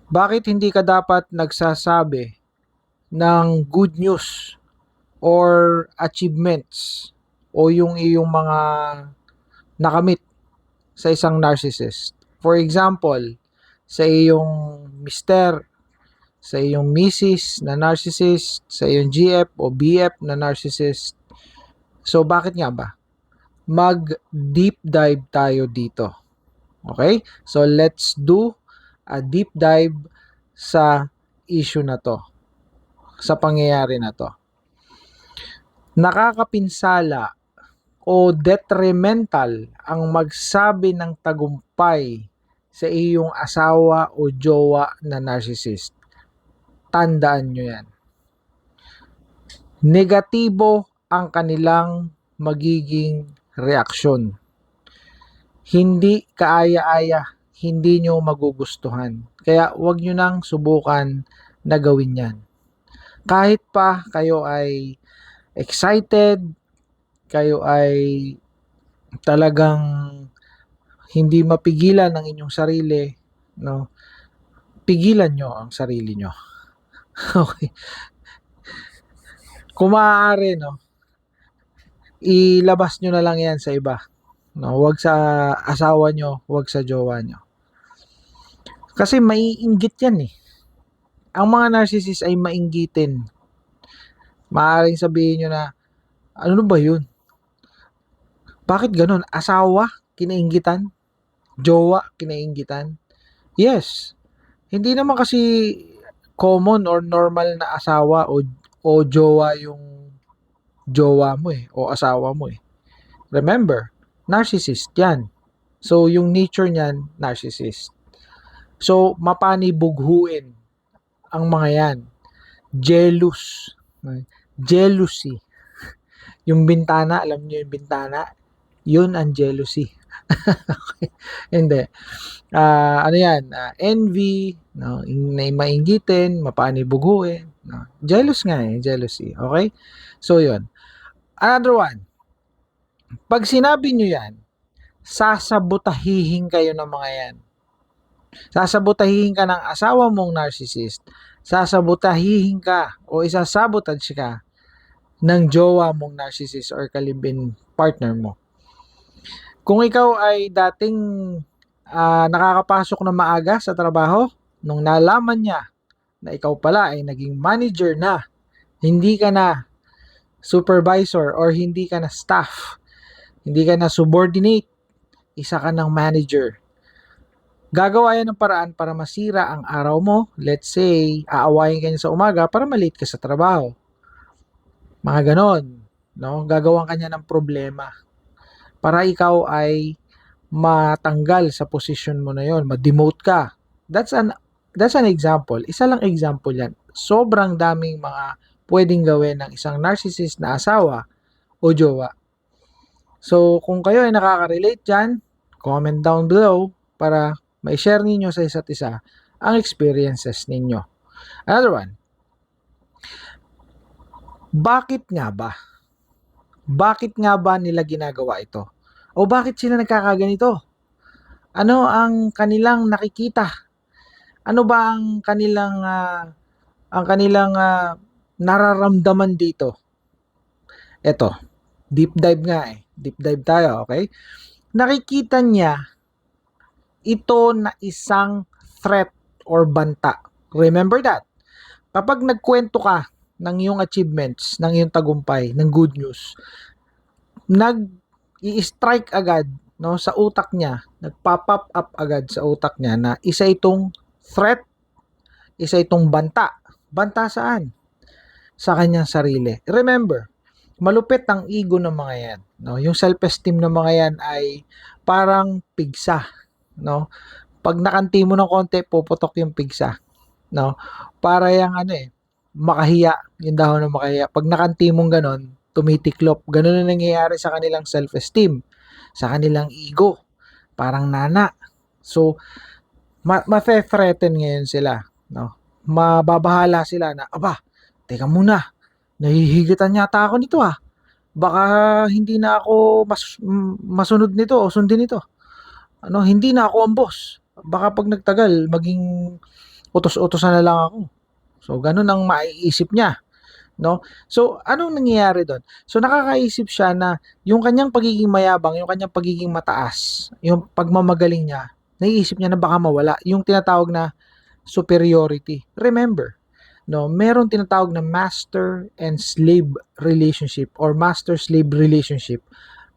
Bakit hindi ka dapat nagsasabi ng good news or achievements o yung iyong mga nakamit sa isang narcissist? For example, sa iyong mister, sa iyong misis na narcissist, sa iyong GF o BF na narcissist. So bakit nga ba? Mag-deep dive tayo dito. Okay? So let's do a deep dive sa issue na to, sa pangyayari na to. Nakakapinsala o detrimental ang magsabi ng tagumpay sa iyong asawa o jowa na narcissist. Tandaan nyo yan. Negatibo ang kanilang magiging reaksyon. Hindi kaaya-aya, hindi nyo magugustuhan. Kaya wag nyo nang subukan na gawin yan. Kahit pa kayo ay excited, kayo ay talagang hindi mapigilan ng inyong sarili, no? Pigilan nyo ang sarili nyo. Okay. Kung maaari, no, ilabas nyo na lang yan sa iba. No, wag sa asawa nyo, wag sa jowa nyo. Kasi maiinggit yan eh. Ang mga narcissist ay mainggitin. Maaaring sabihin nyo na, ano ba yun? Bakit ganun? Asawa, kinainggitan? Jowa, kinainggitan? Yes. Hindi naman kasi common or normal na asawa o jowa yung jowa mo eh, o asawa mo eh. Remember, narcissist yan. So, yung nature niyan, narcissist. So, mapanibughuin ang mga yan. Jealous. Jealousy. Yung bintana, alam niyo yung bintana? Yun ang jealousy. Okay. Hindi. Ano yan? Envy, no? Mainggitin, mapanibughuin. No? Jealous nga eh, jealousy. Okay? So, yun. Another one. Pag sinabi nyo yan, sasabutahihin kayo ng mga yan. Sasabutahihin ka ng asawa mong narcissist. Sasabutahihin ka o isasabotage ka ng jowa mong narcissist or kalibin partner mo. Kung ikaw ay dating nakakapasok na maaga sa trabaho, nung nalaman niya na ikaw pala ay naging manager na, hindi ka na supervisor or hindi ka na staff, hindi ka na subordinate, isa ka ng manager. Gagawa yan ng paraan para masira ang araw mo. Let's say, aawayin ka niya sa umaga para malate ka sa trabaho. Mga ganon. No? Gagawan ka niya ng problema para ikaw ay matanggal sa posisyon mo na yon, ma-demote ka. That's an example. Isa lang example yan. Sobrang daming mga pwedeng gawin ng isang narcissist na asawa o jowa. So, kung kayo ay nakaka-relate dyan, comment down below para ma-share ninyo sa isa't isa ang experiences ninyo. Another one. Bakit nga ba? Bakit nga ba nila ginagawa ito? O bakit sila nagkakaganito? Ano ang kanilang nakikita? Ano ba ang kanilang nararamdaman dito? Ito, deep dive nga eh. Deep dive tayo, okay? Nakikita niya ito na isang threat or banta. Remember that. Kapag nagkwento ka ng iyong achievements, ng iyong tagumpay, ng good news, nag-i-strike agad no sa utak niya, nagpa-pop up agad sa utak niya na isa itong threat, isa itong banta. Banta saan? Sa kanyang sarili. Remember, malupit ang ego ng mga yan, no? Yung self-esteem ng mga yan ay parang pigsa, no? Pag nakanti mo ng konti, puputok yung pigsa, no? Para yung makahiya, yung dahon ng makahiya. Pag nakanti mong ganon, tumitiklop. Ganon na nangyayari sa kanilang self-esteem, sa kanilang ego. Parang nana. So, ma-threaten ngayon sila, no? Mababahala sila na, aba, teka muna, nahihigitan yata ako nito ah. Baka hindi na ako masunod nito o sundin nito. Hindi na ako ang boss. Baka pag nagtagal, maging utos-utosan na lang ako. So, ganun ang maiisip niya, no? So, anong nangyayari doon? So, nakakaisip siya na yung kanyang pagiging mayabang, yung kanyang pagiging mataas, yung pagmamagaling niya, naiisip niya na baka mawala. Yung tinatawag na superiority. Remember, no, meron tinatawag na master and slave relationship or master-slave relationship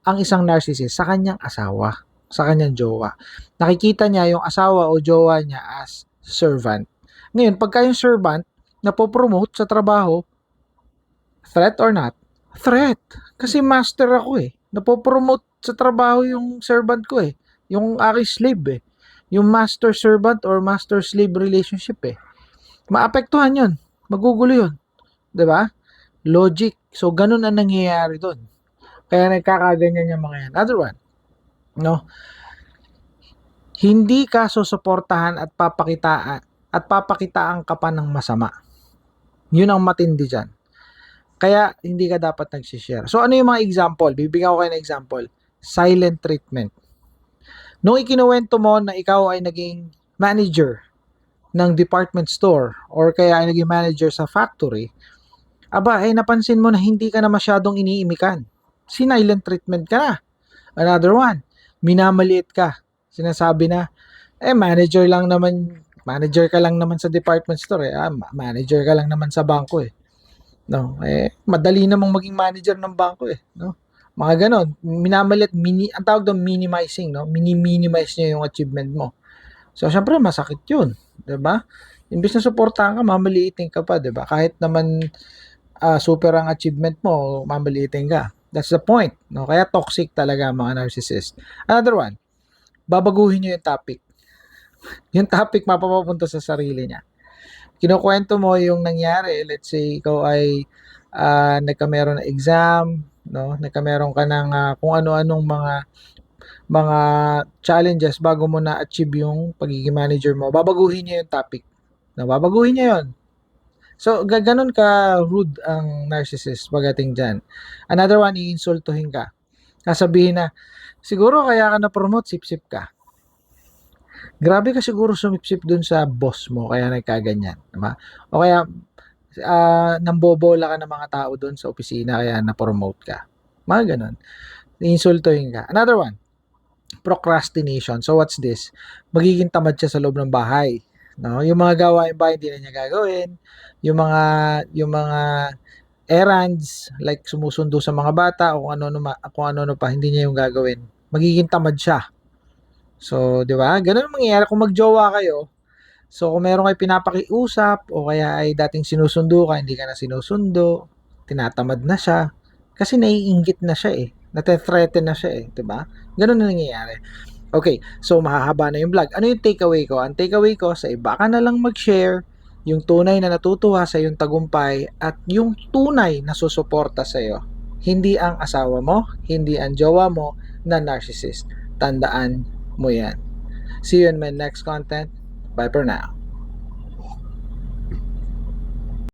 ang isang narcissist sa kanyang asawa, sa kanyang jowa. Nakikita niya yung asawa o jowa niya as servant. Ngayon, pagka yung servant napopromote sa trabaho, threat or not? Threat. Kasi master ako eh. Napopromote sa trabaho yung servant ko eh. Yung aking slave eh. Yung master-servant or master-slave relationship eh. Maapektuhan yun. Magugulo yun. 'Di ba? Logic. So, ganun ang nangyayari doon. Kaya nagkakaganyan yung mga yan. Other one, no? Hindi ka susuportahan at papakitaan ka pa ng masama. Yun ang matindi dyan. Kaya, hindi ka dapat nagsishare. So, ano yung mga example? Bibigyan ko kayo ng example. Silent treatment. Nung ikinuwento mo na ikaw ay naging manager ng department store or kaya ay naging manager sa factory, aba, ay napansin mo na hindi ka na masyadong iniimikan. Silent treatment ka na. Another one, minamaliit ka. Sinasabi na, manager ka lang naman sa department store eh. Manager ka lang naman sa bangko eh. No, madali namang maging manager ng bangko eh, no? Mga ganon, minamaliit, ang tawag doon minimizing, no? Minimize niya yung achievement mo. So, syempre, masakit yun. 'Di ba? Imbis na suportahan ka, mamaliitin ka pa, 'di ba? Kahit naman super ang achievement mo, mamaliitin ka. That's the point. No? Kaya toxic talaga ang mga narcissist. Another one, babaguhin nyo yung topic. Yung topic mapapapunta sa sarili niya. Kinukwento mo yung nangyari. Let's say, ikaw ay nagkameron ng exam, no? Nagkameron ka ng kung ano-anong mga challenges bago mo na-achieve yung pagiging manager mo. Babaguhin niya yung topic. No? Babaguhin niya yun. So, gaganon ka rude ang narcissist pagdating dyan. Another one, iinsultuhin ka. Sasabihin na, siguro kaya ka na-promote, sip-sip ka. Grabe ka siguro sumipsip dun sa boss mo, kaya nagkaganyan. Diba? O kaya, nambobola ka ng mga tao dun sa opisina, kaya na-promote ka. Mga ganon. Iinsultuhin ka. Another one, procrastination. So, what's this? Magiging tamad siya sa loob ng bahay. No? Yung mga gawain ba hindi na niya gagawin, yung mga errands like sumusundo sa mga bata o kung ano pa hindi niya yung gagawin. Magiging tamad siya. So, 'di ba? Ganun ang mangyayari kung magjowa kayo. So, kung meron kayo pinapakiusap o kaya ay dating sinusundo ka, hindi ka na sinusundo, tinatamad na siya kasi naiinggit na siya eh. Nate-threaten na siya eh, 'di ba? Ganun ang nangyayari. Okay, so mahahaba na yung vlog. Ano yung takeaway ko? Ang takeaway ko, sa iba ka na lang mag-share yung tunay na natutuwa sa iyong tagumpay at yung tunay na susuporta sa iyo. Hindi ang asawa mo, hindi ang jowa mo na narcissist. Tandaan mo yan. See you in my next content. Bye for now.